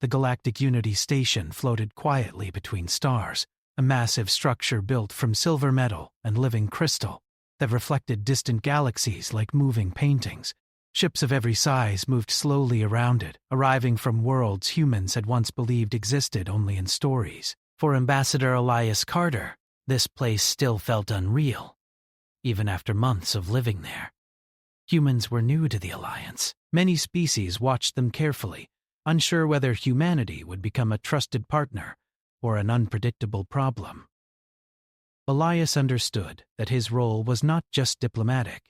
The Galactic Unity Station floated quietly between stars, a massive structure built from silver metal and living crystal that reflected distant galaxies like moving paintings. Ships of every size moved slowly around it, arriving from worlds humans had once believed existed only in stories. For Ambassador Elias Carter, this place still felt unreal, even after months of living there. Humans were new to the Alliance. Many species watched them carefully, unsure whether humanity would become a trusted partner or an unpredictable problem. Elias understood that his role was not just diplomatic.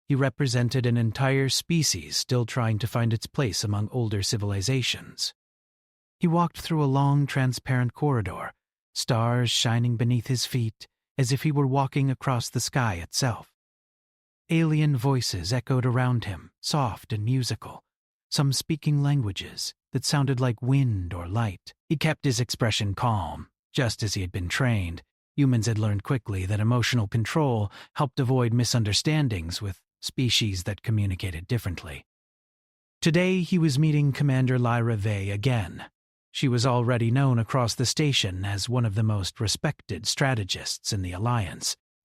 He represented an entire species still trying to find its place among older civilizations. He walked through a long, transparent corridor, stars shining beneath his feet as if he were walking across the sky itself. Alien voices echoed around him, soft and musical, some speaking languages that sounded like wind or light. He kept his expression calm, just as he had been trained. Humans had learned quickly that emotional control helped avoid misunderstandings with species that communicated differently. Today he was meeting Commander Lyra Vey again. She was already known across the station as one of the most respected strategists in the Alliance.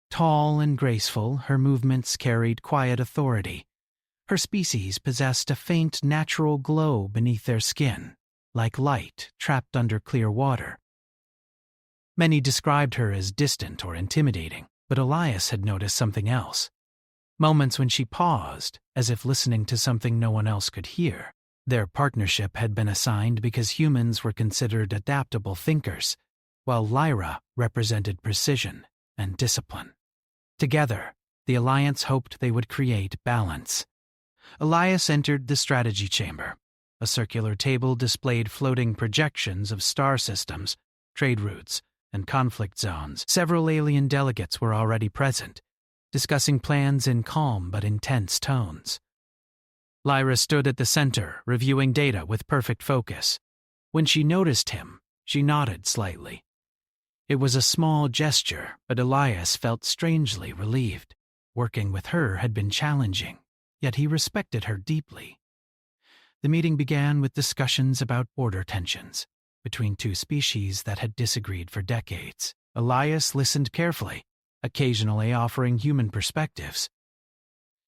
Tall and graceful, her movements carried quiet authority. Her species possessed a faint natural glow beneath their skin, like light trapped under clear water. Many described her as distant or intimidating, but Elias had noticed something else. Moments when she paused, as if listening to something no one else could hear. Their partnership had been assigned because humans were considered adaptable thinkers, while Lyra represented precision and discipline. Together, the Alliance hoped they would create balance. Elias entered the strategy chamber. A circular table displayed floating projections of star systems, trade routes, and conflict zones. Several alien delegates were already present, discussing plans in calm but intense tones. Lyra stood at the center, reviewing data with perfect focus. When she noticed him, she nodded slightly. It was a small gesture, but Elias felt strangely relieved. Working with her had been challenging, yet he respected her deeply. The meeting began with discussions about border tensions between two species that had disagreed for decades. Elias listened carefully, occasionally offering human perspectives.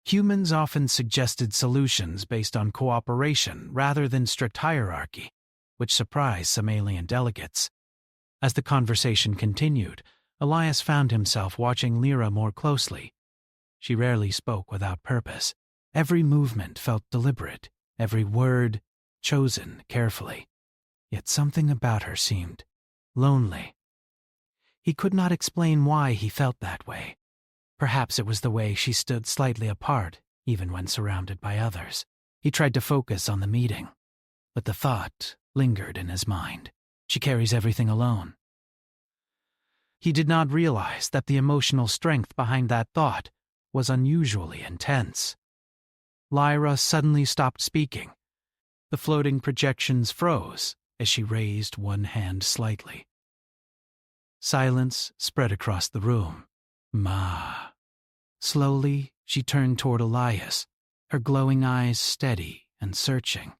Humans often suggested solutions based on cooperation rather than strict hierarchy, which surprised some alien delegates. As the conversation continued, Elias found himself watching Lyra more closely. She rarely spoke without purpose. Every movement felt deliberate, every word chosen carefully. Yet something about her seemed lonely. He could not explain why he felt that way. Perhaps it was the way she stood slightly apart, even when surrounded by others. He tried to focus on the meeting, but the thought lingered in his mind. She carries everything alone. He did not realize that the emotional strength behind that thought was unusually intense. Lyra suddenly stopped speaking. The floating projections froze as she raised one hand slightly. Silence spread across the room. Ma. Slowly, she turned toward Elias, her glowing eyes steady and searching.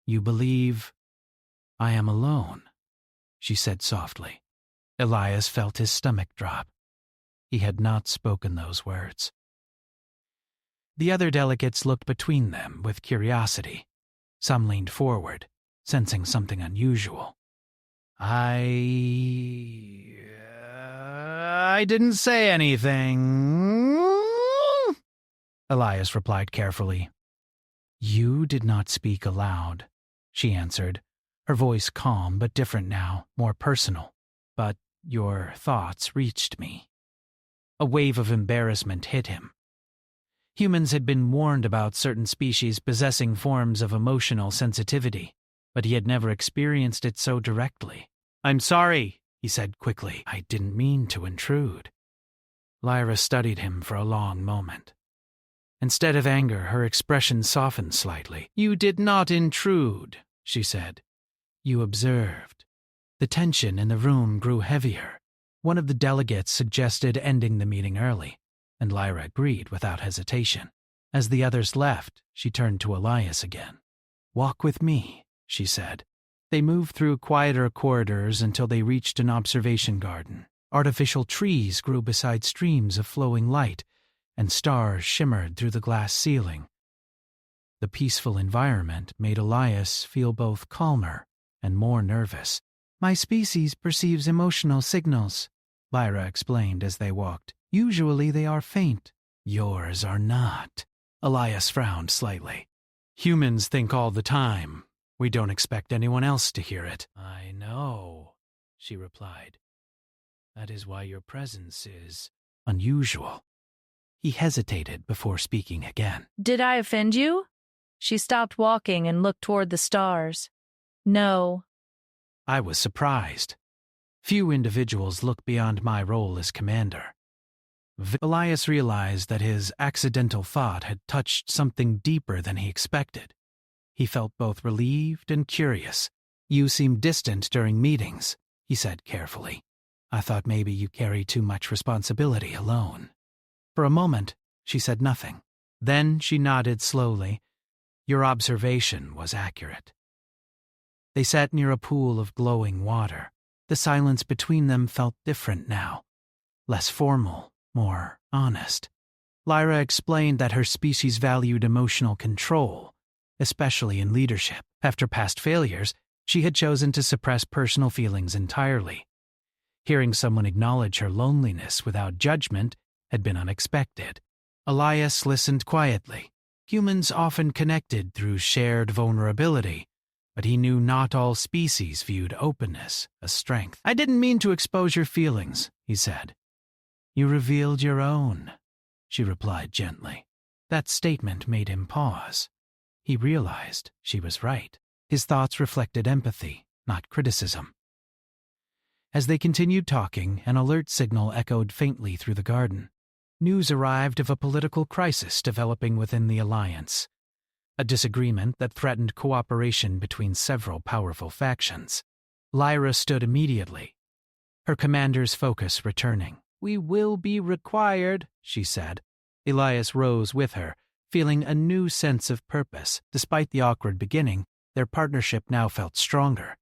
"You believe I am alone," she said softly. Elias felt his stomach drop. He had not spoken those words. The other delegates looked between them with curiosity. Some leaned forward, sensing something unusual. I didn't say anything," Elias replied carefully. "You did not speak aloud," she answered, her voice calm but different now, more personal. "But your thoughts reached me." A wave of embarrassment hit him. Humans had been warned about certain species possessing forms of emotional sensitivity, but he had never experienced it so directly. "I'm sorry," he said quickly. "I didn't mean to intrude." Lyra studied him for a long moment. Instead of anger, her expression softened slightly. "You did not intrude," she said. "You observed." The tension in the room grew heavier. One of the delegates suggested ending the meeting early, and Lyra agreed without hesitation. As the others left, she turned to Elias again. "Walk with me," she said. They moved through quieter corridors until they reached an observation garden. Artificial trees grew beside streams of flowing light, and stars shimmered through the glass ceiling. The peaceful environment made Elias feel both calmer and more nervous. "My species perceives emotional signals," Lyra explained as they walked. "Usually they are faint." "Yours are not." Elias frowned slightly. "Humans think all the time. We don't expect anyone else to hear it." "I know," she replied. "That is why your presence is unusual." He hesitated before speaking again. "Did I offend you?" She stopped walking and looked toward the stars. "No." I was surprised. Few individuals look beyond my role as commander. Elias realized that his accidental thought had touched something deeper than he expected. He felt both relieved and curious. "You seem distant during meetings," he said carefully. "I thought maybe you carry too much responsibility alone." For a moment, she said nothing. Then she nodded slowly. "Your observation was accurate." They sat near a pool of glowing water. The silence between them felt different now, less formal, more honest. Lyra explained that her species valued emotional control, especially in leadership. After past failures, she had chosen to suppress personal feelings entirely. Hearing someone acknowledge her loneliness without judgment had been unexpected. Elias listened quietly. Humans often connected through shared vulnerability, but he knew not all species viewed openness as strength. "I didn't mean to expose your feelings," he said. "You revealed your own," she replied gently. That statement made him pause. He realized she was right. His thoughts reflected empathy, not criticism. As they continued talking, an alert signal echoed faintly through the garden. News arrived of a political crisis developing within the Alliance, a disagreement that threatened cooperation between several powerful factions. Lyra stood immediately, her commander's focus returning. "We will be required," she said. Elias rose with her, feeling a new sense of purpose. Despite the awkward beginning, their partnership now felt stronger.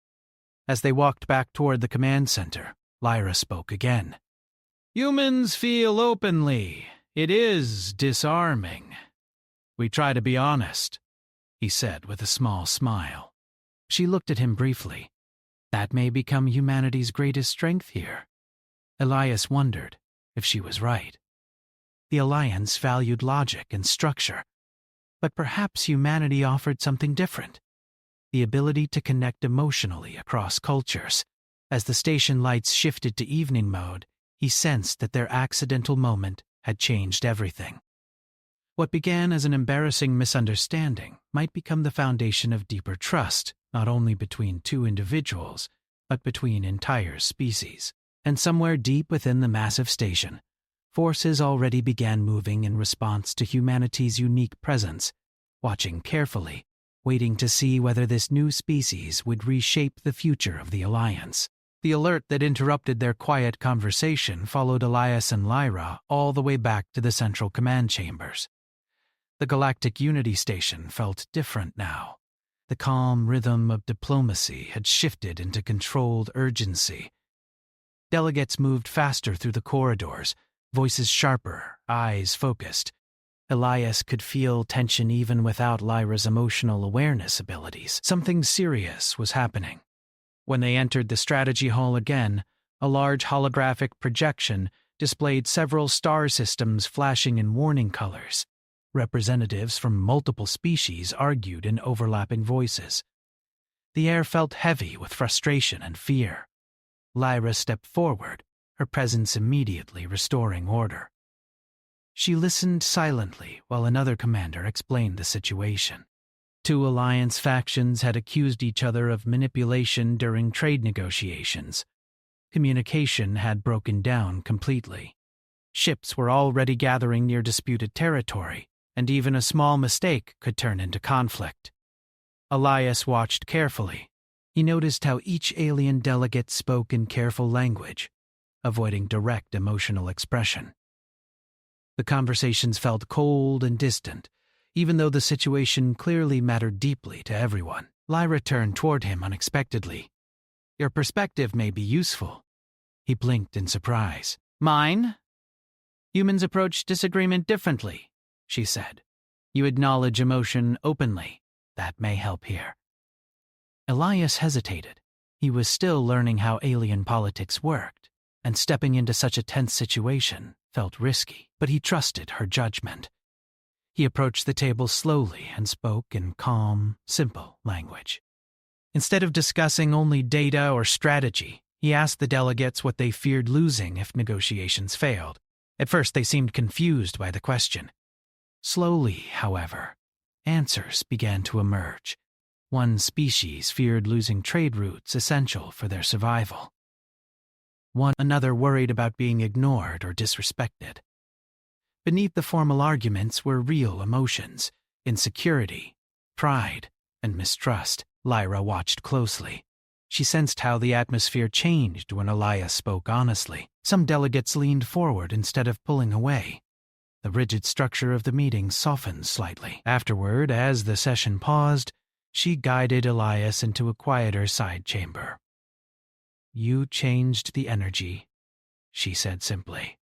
As they walked back toward the command center, Lyra spoke again. "Humans feel openly. It is disarming. We try to be honest," he said with a small smile. She looked at him briefly. That may become humanity's greatest strength here. Elias wondered if she was right. The Alliance valued logic and structure, but perhaps humanity offered something different. The ability to connect emotionally across cultures. As the station lights shifted to evening mode, he sensed that their accidental moment had changed everything. What began as an embarrassing misunderstanding might become the foundation of deeper trust, not only between two individuals, but between entire species. And somewhere deep within the massive station, forces already began moving in response to humanity's unique presence, watching carefully, waiting to see whether this new species would reshape the future of the Alliance. The alert that interrupted their quiet conversation followed Elias and Lyra all the way back to the central command chambers. The Galactic Unity Station felt different now. The calm rhythm of diplomacy had shifted into controlled urgency. Delegates moved faster through the corridors, voices sharper, eyes focused. Elias could feel tension even without Lyra's emotional awareness abilities. Something serious was happening. When they entered the strategy hall again, a large holographic projection displayed several star systems flashing in warning colors. Representatives from multiple species argued in overlapping voices. The air felt heavy with frustration and fear. Lyra stepped forward, her presence immediately restoring order. She listened silently while another commander explained the situation. Two Alliance factions had accused each other of manipulation during trade negotiations. Communication had broken down completely. Ships were already gathering near disputed territory, and even a small mistake could turn into conflict. Elias watched carefully. He noticed how each alien delegate spoke in careful language, avoiding direct emotional expression. The conversations felt cold and distant, even though the situation clearly mattered deeply to everyone. Lyra turned toward him unexpectedly. Your perspective may be useful. He blinked in surprise. Mine? Humans approach disagreement differently, she said. You acknowledge emotion openly. That may help here. Elias hesitated. He was still learning how alien politics worked, and stepping into such a tense situation felt risky, but he trusted her judgment. He approached the table slowly and spoke in calm, simple language. Instead of discussing only data or strategy, he asked the delegates what they feared losing if negotiations failed. At first, they seemed confused by the question. Slowly, however, answers began to emerge. One species feared losing trade routes essential for their survival. Another worried about being ignored or disrespected. Beneath the formal arguments were real emotions, insecurity, pride, and mistrust. Lyra watched closely. She sensed how the atmosphere changed when Elias spoke honestly. Some delegates leaned forward instead of pulling away. The rigid structure of the meeting softened slightly. Afterward, as the session paused, she guided Elias into a quieter side chamber. You changed the energy, she said simply.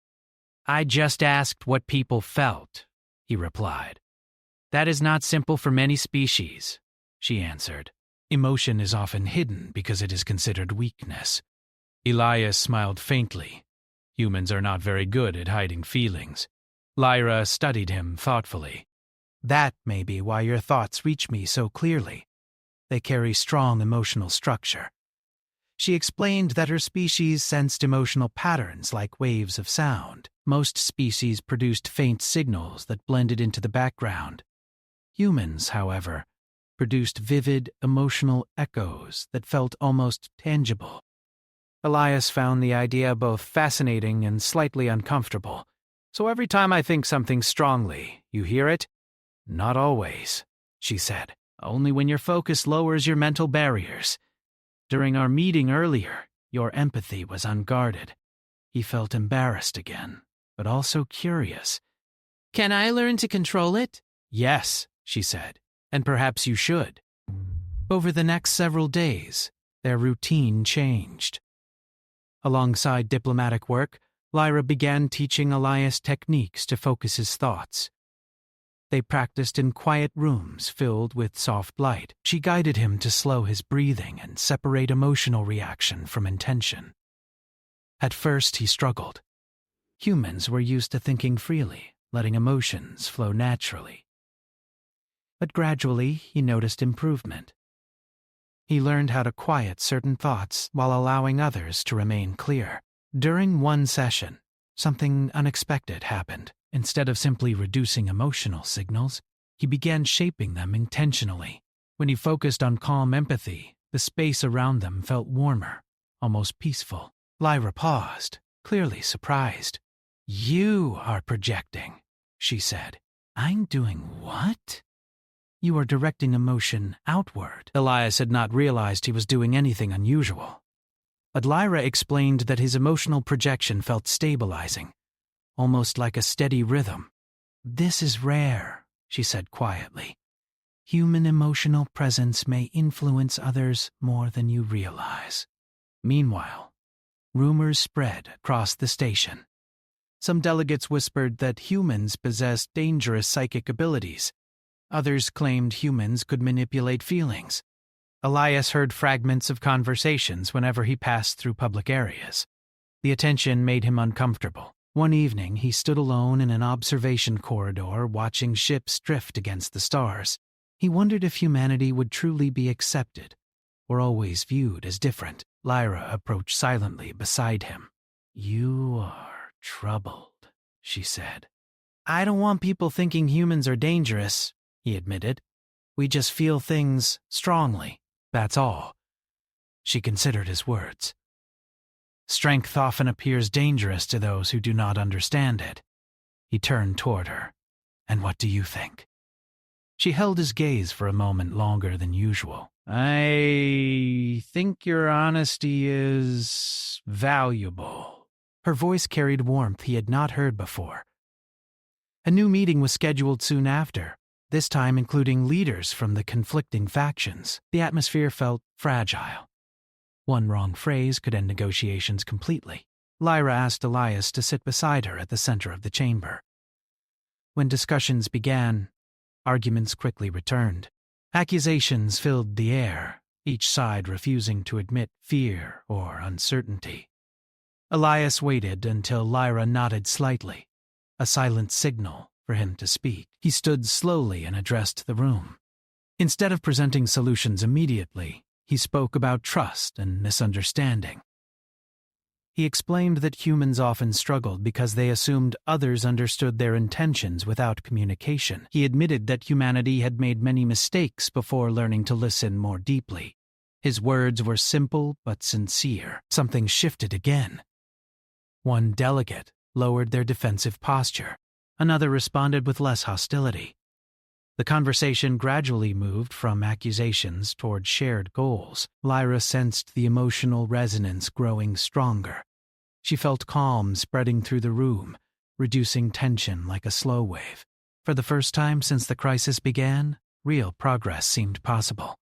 I just asked what people felt, he replied. That is not simple for many species, she answered. Emotion is often hidden because it is considered weakness. Elias smiled faintly. Humans are not very good at hiding feelings. Lyra studied him thoughtfully. That may be why your thoughts reach me so clearly. They carry strong emotional structure. She explained that her species sensed emotional patterns like waves of sound. Most species produced faint signals that blended into the background. Humans, however, produced vivid, emotional echoes that felt almost tangible. Elias found the idea both fascinating and slightly uncomfortable. So every time I think something strongly, you hear it? Not always, she said. Only when your focus lowers your mental barriers. During our meeting earlier, your empathy was unguarded. He felt embarrassed again, but also curious. Can I learn to control it? Yes, she said, and perhaps you should. Over the next several days, their routine changed. Alongside diplomatic work, Lyra began teaching Elias techniques to focus his thoughts. They practiced in quiet rooms filled with soft light. She guided him to slow his breathing and separate emotional reaction from intention. At first, he struggled. Humans were used to thinking freely, letting emotions flow naturally. But gradually, he noticed improvement. He learned how to quiet certain thoughts while allowing others to remain clear. During one session, something unexpected happened. Instead of simply reducing emotional signals, he began shaping them intentionally. When he focused on calm empathy, the space around them felt warmer, almost peaceful. Lyra paused, clearly surprised. You are projecting, she said. I'm doing what? You are directing emotion outward. Elias had not realized he was doing anything unusual. But Lyra explained that his emotional projection felt stabilizing, almost like a steady rhythm. This is rare, she said quietly. Human emotional presence may influence others more than you realize. Meanwhile, rumors spread across the station. Some delegates whispered that humans possessed dangerous psychic abilities. Others claimed humans could manipulate feelings. Elias heard fragments of conversations whenever he passed through public areas. The attention made him uncomfortable. One evening, he stood alone in an observation corridor watching ships drift against the stars. He wondered if humanity would truly be accepted, or always viewed as different. Lyra approached silently beside him. You are troubled, she said. I don't want people thinking humans are dangerous, he admitted. We just feel things strongly, that's all. She considered his words. Strength often appears dangerous to those who do not understand it. He turned toward her. And what do you think? She held his gaze for a moment longer than usual. I think your honesty is valuable. Her voice carried warmth he had not heard before. A new meeting was scheduled soon after. this time including leaders from the conflicting factions. The atmosphere felt fragile. One wrong phrase could end negotiations completely. Lyra asked Elias to sit beside her at the center of the chamber. When discussions began, arguments quickly returned. Accusations filled the air, each side refusing to admit fear or uncertainty. Elias waited until Lyra nodded slightly, a silent signal for him to speak. He stood slowly and addressed the room. Instead of presenting solutions immediately, he spoke about trust and misunderstanding. He explained that humans often struggled because they assumed others understood their intentions without communication. He admitted that humanity had made many mistakes before learning to listen more deeply. His words were simple but sincere. Something shifted again. One delegate lowered their defensive posture. Another responded with less hostility. The conversation gradually moved from accusations toward shared goals. Lyra sensed the emotional resonance growing stronger. She felt calm spreading through the room, reducing tension like a slow wave. For the first time since the crisis began, real progress seemed possible.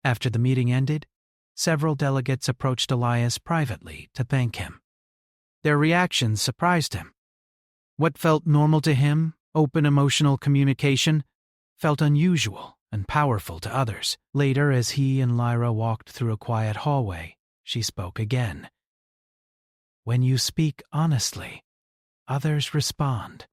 After the meeting ended, several delegates approached Elias privately to thank him. Their reactions surprised him. What felt normal to him, open emotional communication, felt unusual and powerful to others. Later, as he and Lyra walked through a quiet hallway, she spoke again. When you speak honestly, others respond.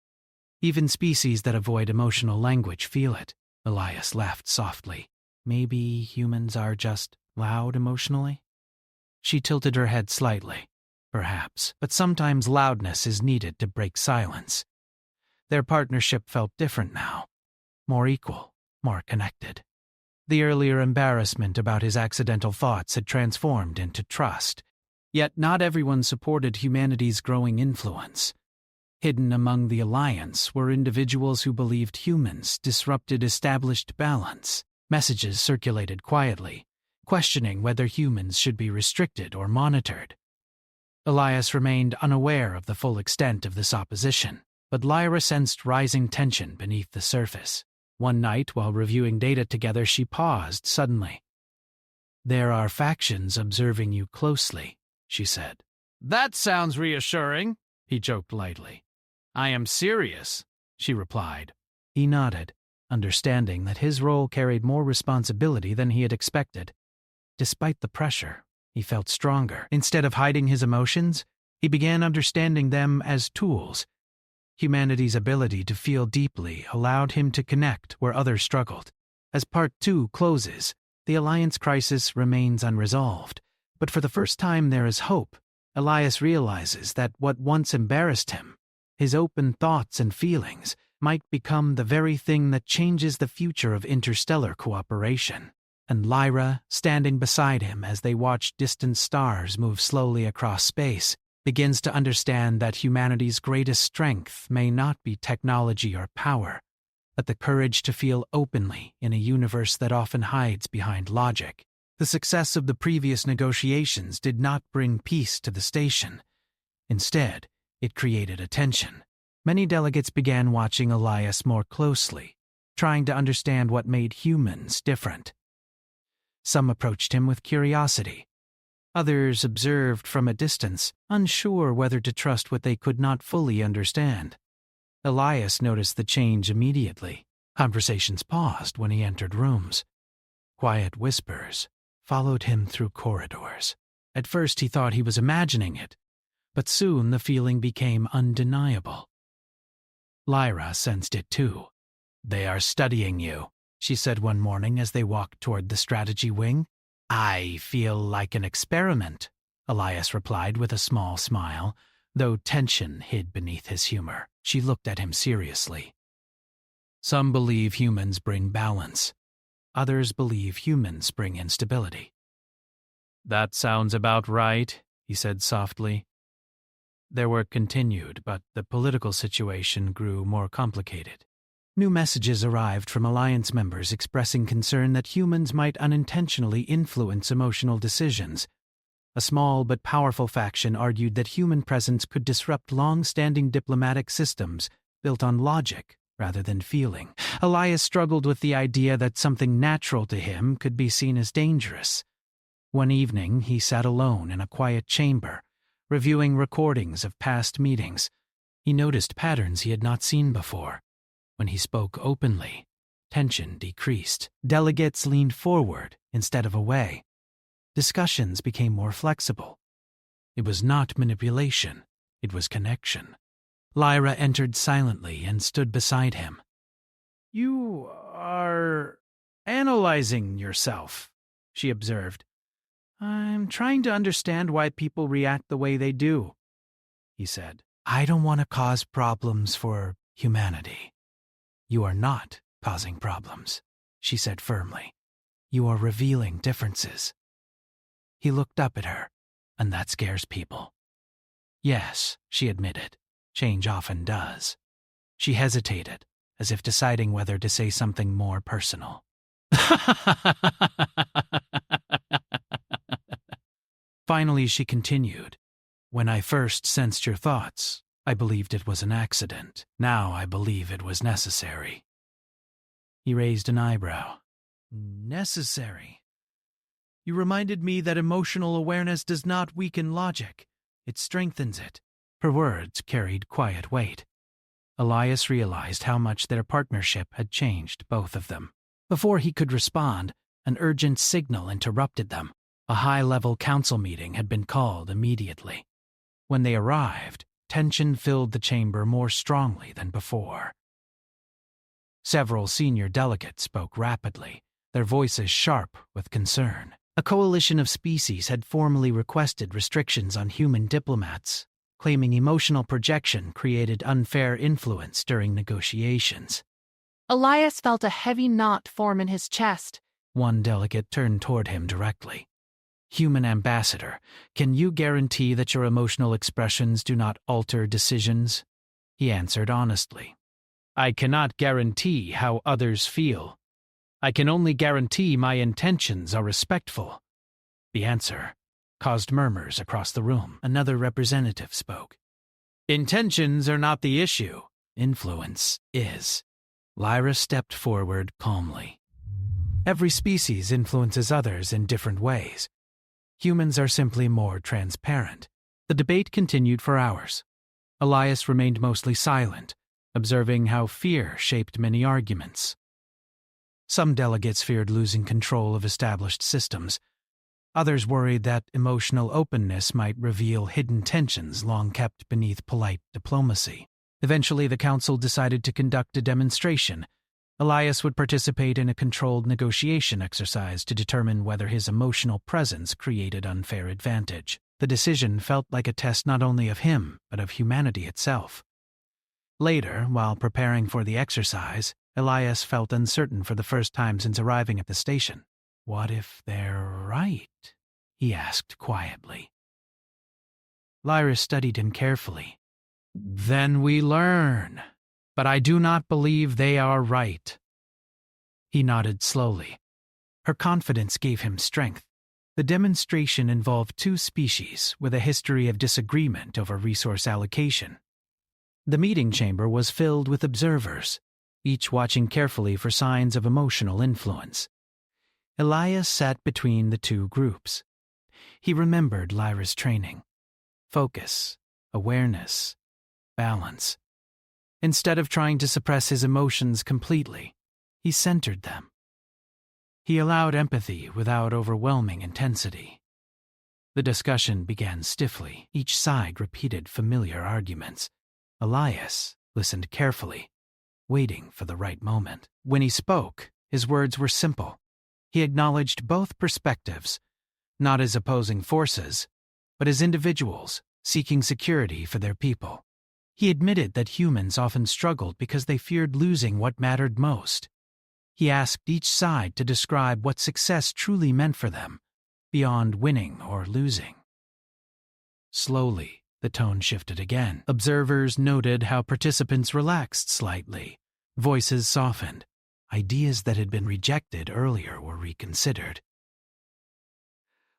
Even species that avoid emotional language feel it. Elias laughed softly. Maybe humans are just loud emotionally? She tilted her head slightly. Perhaps, but sometimes loudness is needed to break silence. Their partnership felt different now. More equal, more connected. The earlier embarrassment about his accidental thoughts had transformed into trust. Yet not everyone supported humanity's growing influence. Hidden among the alliance were individuals who believed humans disrupted established balance. Messages circulated quietly, questioning whether humans should be restricted or monitored. Elias remained unaware of the full extent of this opposition, but Lyra sensed rising tension beneath the surface. One night, while reviewing data together, she paused suddenly. "There are factions observing you closely," she said. "That sounds reassuring," he joked lightly. "I am serious," she replied. He nodded, understanding that his role carried more responsibility than he had expected. Despite the pressure, he felt stronger. Instead of hiding his emotions, he began understanding them as tools. Humanity's ability to feel deeply allowed him to connect where others struggled. As Part 2 closes, the Alliance crisis remains unresolved, but for the first time there is hope. Elias realizes that what once embarrassed him, his open thoughts and feelings, might become the very thing that changes the future of interstellar cooperation. And Lyra, standing beside him as they watch distant stars move slowly across space, begins to understand that humanity's greatest strength may not be technology or power, but the courage to feel openly in a universe that often hides behind logic. The success of the previous negotiations did not bring peace to the station. Instead, it created a tension. Many delegates began watching Elias more closely, trying to understand what made humans different. Some approached him with curiosity. Others observed from a distance, unsure whether to trust what they could not fully understand. Elias noticed the change immediately. Conversations paused when he entered rooms. Quiet whispers followed him through corridors. At first he thought he was imagining it, but soon the feeling became undeniable. Lyra sensed it too. "They are studying you," she said one morning as they walked toward the strategy wing. "I feel like an experiment," Elias replied with a small smile, though tension hid beneath his humor. She looked at him seriously. "Some believe humans bring balance. Others believe humans bring instability." "That sounds about right," he said softly. Their work continued, but the political situation grew more complicated. New messages arrived from Alliance members expressing concern that humans might unintentionally influence emotional decisions. A small but powerful faction argued that human presence could disrupt long-standing diplomatic systems built on logic rather than feeling. Elias struggled with the idea that something natural to him could be seen as dangerous. One evening, he sat alone in a quiet chamber, reviewing recordings of past meetings. He noticed patterns he had not seen before. When he spoke openly, tension decreased. Delegates leaned forward instead of away. Discussions became more flexible. It was not manipulation, it was connection. Lyra entered silently and stood beside him. "You are analyzing yourself," she observed. "I'm trying to understand why people react the way they do," he said. "I don't want to cause problems for humanity." "You are not causing problems," she said firmly. "You are revealing differences." He looked up at her, and that scares people. "Yes," she admitted. "Change often does." She hesitated, as if deciding whether to say something more personal. Finally, she continued. "When I first sensed your thoughts, I believed it was an accident. Now I believe it was necessary." He raised an eyebrow. "Necessary? You reminded me that emotional awareness does not weaken logic. It strengthens it." Her words carried quiet weight. Elias realized how much their partnership had changed both of them. Before he could respond, an urgent signal interrupted them. A high-level council meeting had been called immediately. When they arrived, tension filled the chamber more strongly than before. Several senior delegates spoke rapidly, their voices sharp with concern. A coalition of species had formally requested restrictions on human diplomats, claiming emotional projection created unfair influence during negotiations. Elias felt a heavy knot form in his chest. One delegate turned toward him directly. "Human ambassador, can you guarantee that your emotional expressions do not alter decisions?" He answered honestly. "I cannot guarantee how others feel. I can only guarantee my intentions are respectful." The answer caused murmurs across the room. Another representative spoke. "Intentions are not the issue. Influence is." Lyra stepped forward calmly. "Every species influences others in different ways. Humans are simply more transparent." The debate continued for hours. Elias remained mostly silent, observing how fear shaped many arguments. Some delegates feared losing control of established systems. Others worried that emotional openness might reveal hidden tensions long kept beneath polite diplomacy. Eventually, the council decided to conduct a demonstration. Elias would participate in a controlled negotiation exercise to determine whether his emotional presence created unfair advantage. The decision felt like a test not only of him, but of humanity itself. Later, while preparing for the exercise, Elias felt uncertain for the first time since arriving at the station. "What if they're right?" he asked quietly. Lyra studied him carefully. "Then we learn. But I do not believe they are right." He nodded slowly. Her confidence gave him strength. The demonstration involved two species with a history of disagreement over resource allocation. The meeting chamber was filled with observers, each watching carefully for signs of emotional influence. Elias sat between the two groups. He remembered Lyra's training. Focus, awareness, balance. Instead of trying to suppress his emotions completely, he centered them. He allowed empathy without overwhelming intensity. The discussion began stiffly. Each side repeated familiar arguments. Elias listened carefully, waiting for the right moment. When he spoke, his words were simple. He acknowledged both perspectives, not as opposing forces, but as individuals seeking security for their people. He admitted that humans often struggled because they feared losing what mattered most. He asked each side to describe what success truly meant for them, beyond winning or losing. Slowly, the tone shifted again. Observers noted how participants relaxed slightly. Voices softened. Ideas that had been rejected earlier were reconsidered.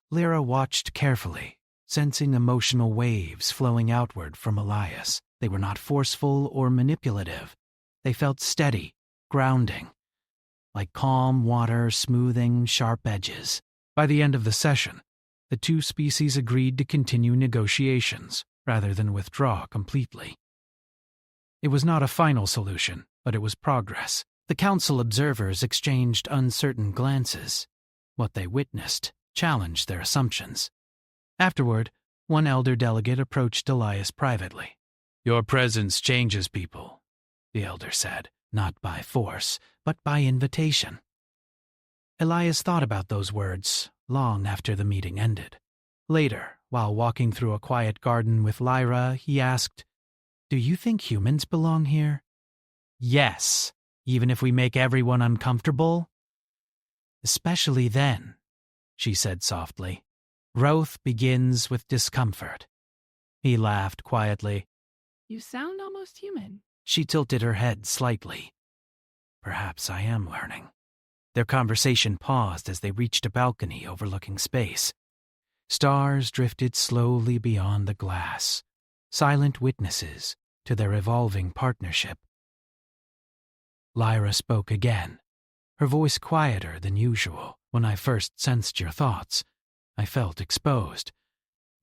Lyra watched carefully, sensing emotional waves flowing outward from Elias. They were not forceful or manipulative. They felt steady, grounding, like calm water smoothing sharp edges. By the end of the session, the two species agreed to continue negotiations rather than withdraw completely. It was not a final solution, but it was progress. The council observers exchanged uncertain glances. What they witnessed challenged their assumptions. Afterward, one elder delegate approached Elias privately. "Your presence changes people," the elder said, "not by force, but by invitation." Elias thought about those words long after the meeting ended. Later, while walking through a quiet garden with Lyra, he asked, "Do you think humans belong here?" "Yes, even if we make everyone uncomfortable." "Especially then," she said softly. "Growth begins with discomfort." He laughed quietly. "You sound almost human." She tilted her head slightly. "Perhaps I am learning." Their conversation paused as they reached a balcony overlooking space. Stars drifted slowly beyond the glass, silent witnesses to their evolving partnership. Lyra spoke again, her voice quieter than usual. "When I first sensed your thoughts, I felt exposed.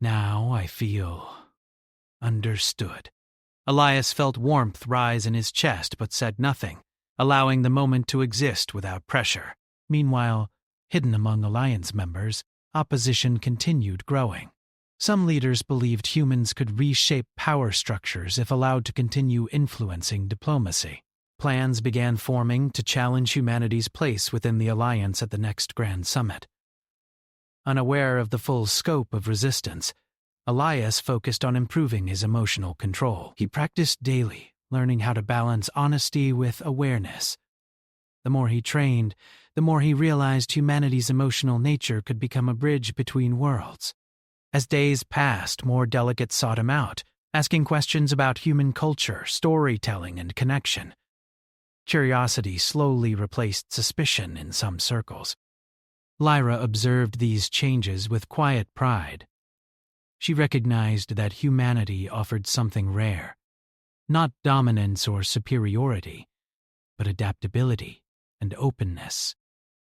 Now I feel understood." Elias felt warmth rise in his chest but said nothing, allowing the moment to exist without pressure. Meanwhile, hidden among Alliance members, opposition continued growing. Some leaders believed humans could reshape power structures if allowed to continue influencing diplomacy. Plans began forming to challenge humanity's place within the Alliance at the next Grand Summit. Unaware of the full scope of resistance, Elias focused on improving his emotional control. He practiced daily, learning how to balance honesty with awareness. The more he trained, the more he realized humanity's emotional nature could become a bridge between worlds. As days passed, more delegates sought him out, asking questions about human culture, storytelling, and connection. Curiosity slowly replaced suspicion in some circles. Lyra observed these changes with quiet pride. She recognized that humanity offered something rare, not dominance or superiority, but adaptability and openness.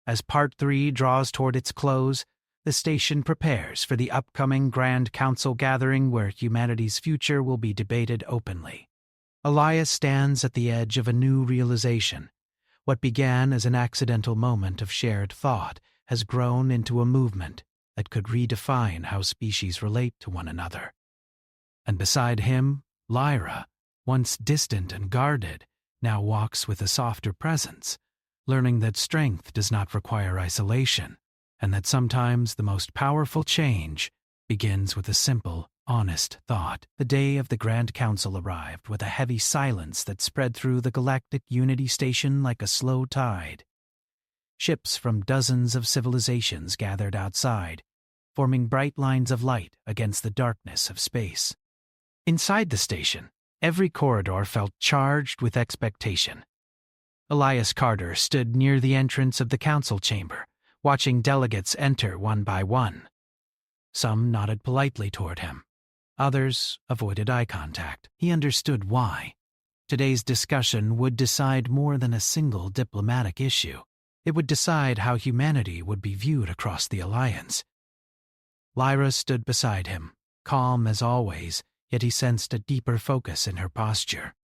As Part 3 draws toward its close, the station prepares for the upcoming Grand Council gathering where humanity's future will be debated openly. Elias stands at the edge of a new realization. What began as an accidental moment of shared thought has grown into a movement that could redefine how species relate to one another. And beside him, Lyra, once distant and guarded, now walks with a softer presence, learning that strength does not require isolation, and that sometimes the most powerful change begins with a simple, honest thought. The day of the Grand Council arrived with a heavy silence that spread through the Galactic Unity Station like a slow tide. Ships from dozens of civilizations gathered outside, forming bright lines of light against the darkness of space. Inside the station, every corridor felt charged with expectation. Elias Carter stood near the entrance of the council chamber, watching delegates enter one by one. Some nodded politely toward him. Others avoided eye contact. He understood why. Today's discussion would decide more than a single diplomatic issue. It would decide how humanity would be viewed across the Alliance. Lyra stood beside him, calm as always, yet he sensed a deeper focus in her posture.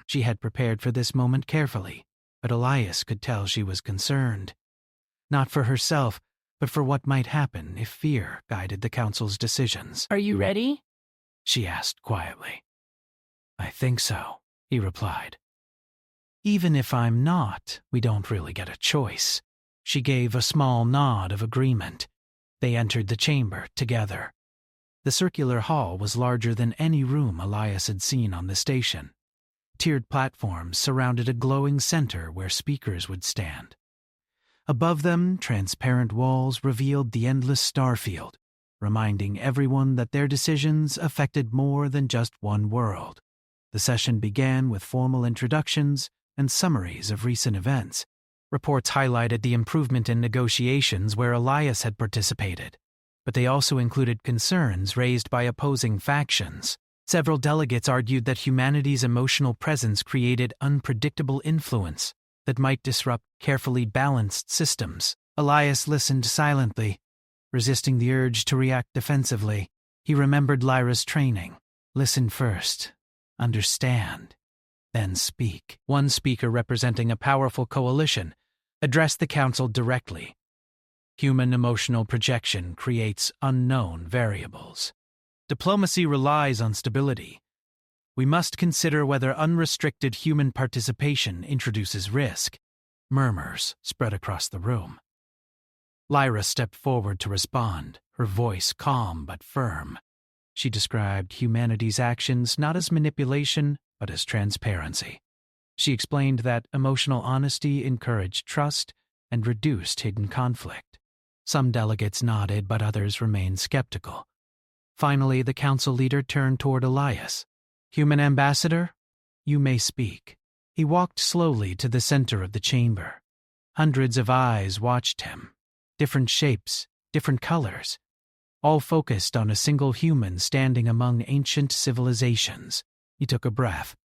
She had prepared for this moment carefully, but Elias could tell she was concerned. Not for herself, but for what might happen if fear guided the council's decisions. "Are you ready?" she asked quietly. "I think so," he replied. "Even if I'm not, we don't really get a choice." She gave a small nod of agreement. They entered the chamber together. The circular hall was larger than any room Elias had seen on the station. Tiered platforms surrounded a glowing center where speakers would stand. Above them, transparent walls revealed the endless starfield, reminding everyone that their decisions affected more than just one world. The session began with formal introductions and summaries of recent events. Reports highlighted the improvement in negotiations where Elias had participated, but they also included concerns raised by opposing factions. Several delegates argued that humanity's emotional presence created unpredictable influence that might disrupt carefully balanced systems. Elias listened silently, resisting the urge to react defensively. He remembered Lyra's training. Listen first, understand, then speak. One speaker representing a powerful coalition addressed the council directly. Human emotional projection creates unknown variables. Diplomacy relies on stability. We must consider whether unrestricted human participation introduces risk. Murmurs spread across the room. Lyra stepped forward to respond, her voice calm but firm. She described humanity's actions not as manipulation, but as transparency. She explained that emotional honesty encouraged trust and reduced hidden conflict. Some delegates nodded, but others remained skeptical. Finally, the council leader turned toward Elias. "Human ambassador, you may speak." He walked slowly to the center of the chamber. Hundreds of eyes watched him. Different shapes, different colors, all focused on a single human standing among ancient civilizations. He took a breath.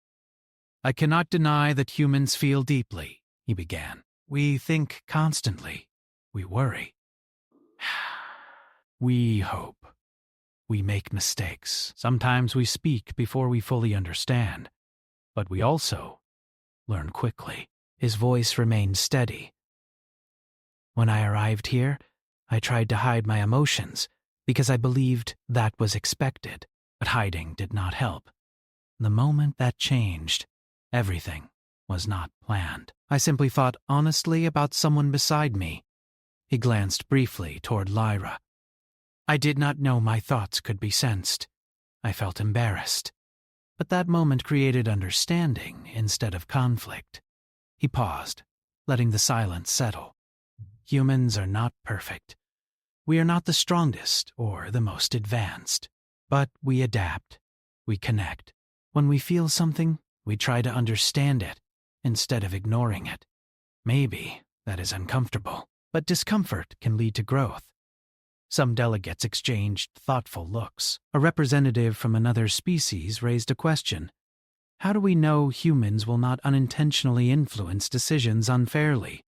"I cannot deny that humans feel deeply," he began. "We think constantly. We worry. We hope. We make mistakes. Sometimes we speak before we fully understand. But we also learn quickly." His voice remained steady. "When I arrived here, I tried to hide my emotions because I believed that was expected, but hiding did not help. The moment that changed, everything was not planned. I simply thought honestly about someone beside me." He glanced briefly toward Lyra. "I did not know my thoughts could be sensed. I felt embarrassed. But that moment created understanding instead of conflict." He paused, letting the silence settle. "Humans are not perfect. We are not the strongest or the most advanced. But we adapt. We connect. When we feel something, we try to understand it instead of ignoring it. Maybe that is uncomfortable, but discomfort can lead to growth." Some delegates exchanged thoughtful looks. A representative from another species raised a question. "How do we know humans will not unintentionally influence decisions unfairly?"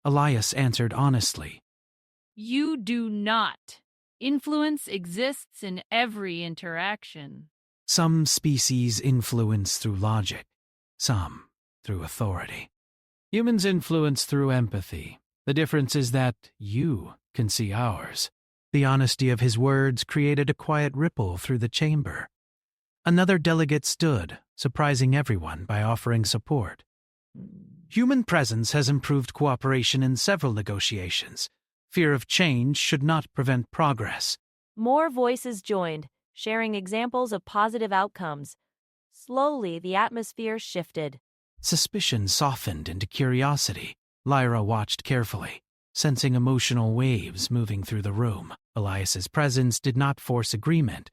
Elias answered honestly. You do not. Influence exists in every interaction. Some species influence through logic, some through authority. Humans influence through empathy. The difference is that you can see ours." The honesty of his words created a quiet ripple through the chamber. Another delegate stood, surprising everyone by offering support. "Human presence has improved cooperation in several negotiations. Fear of change should not prevent progress." More voices joined, sharing examples of positive outcomes. Slowly, the atmosphere shifted. Suspicion softened into curiosity. Lyra watched carefully, sensing emotional waves moving through the room. Elias's presence did not force agreement.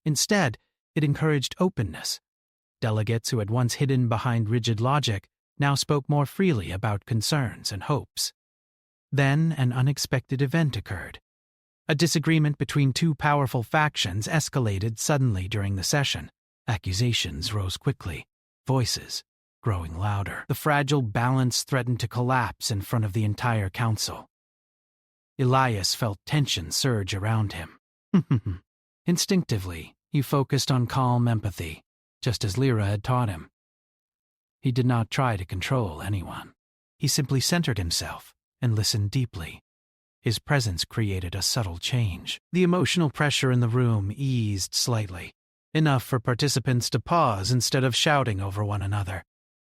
Instead, it encouraged openness. Delegates who had once hidden behind rigid logic now spoke more freely about concerns and hopes. Then an unexpected event occurred. A disagreement between two powerful factions escalated suddenly during the session. Accusations rose quickly, voices growing louder. The fragile balance threatened to collapse in front of the entire council. Elias felt tension surge around him. Instinctively, he focused on calm empathy, just as Lyra had taught him. He did not try to control anyone. He simply centered himself and listened deeply. His presence created a subtle change. The emotional pressure in the room eased slightly, enough for participants to pause instead of shouting over one another.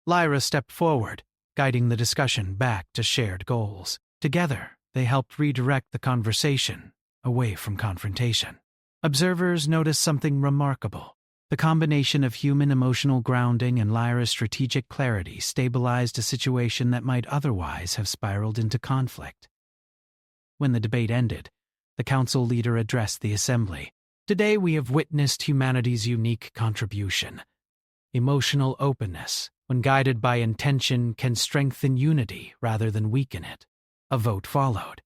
Lyra stepped forward, guiding the discussion back to shared goals. Together, they helped redirect the conversation away from confrontation. Observers noticed something remarkable. The combination of human emotional grounding and Lyra's strategic clarity stabilized a situation that might otherwise have spiraled into conflict. When the debate ended, the council leader addressed the assembly. "Today we have witnessed humanity's unique contribution. Emotional openness, when guided by intention, can strengthen unity rather than weaken it." A vote followed.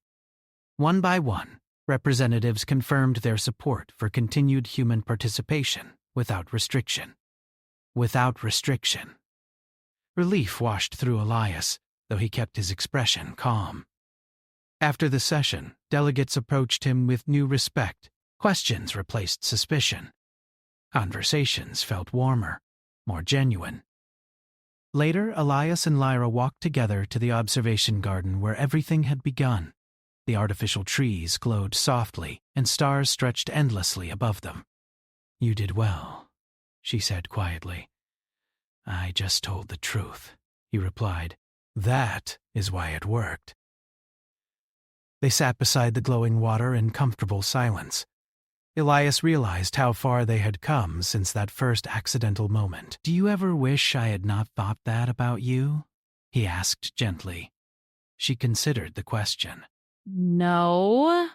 One by one, representatives confirmed their support for continued human participation without restriction. Without restriction. Relief washed through Elias, though he kept his expression calm. After the session, delegates approached him with new respect. Questions replaced suspicion. Conversations felt warmer, more genuine. Later, Elias and Lyra walked together to the observation garden where everything had begun. The artificial trees glowed softly, and stars stretched endlessly above them. "You did well," she said quietly. "I just told the truth," he replied. "That is why it worked." They sat beside the glowing water in comfortable silence. Elias realized how far they had come since that first accidental moment. "Do you ever wish I had not thought that about you?" he asked gently. She considered the question. "No,"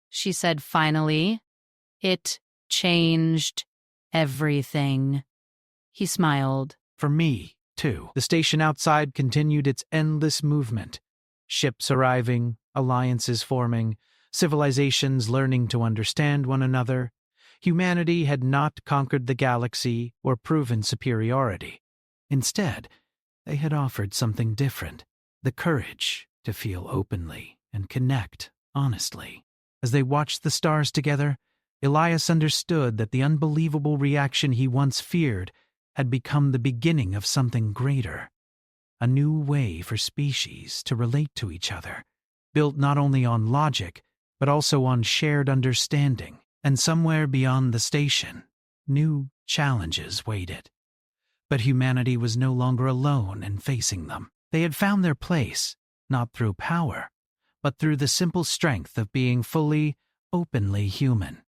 she said finally. "It changed everything." He smiled. For me, too. The station outside continued its endless movement. Ships arriving, alliances forming, civilizations learning to understand one another. Humanity had not conquered the galaxy or proven superiority. Instead, they had offered something different, the courage to feel openly and connect honestly. As they watched the stars together, Elias understood that the unbelievable reaction he once feared had become the beginning of something greater. A new way for species to relate to each other, built not only on logic, but also on shared understanding. And somewhere beyond the station, new challenges waited. But humanity was no longer alone in facing them. They had found their place, not through power, but through the simple strength of being fully, openly human.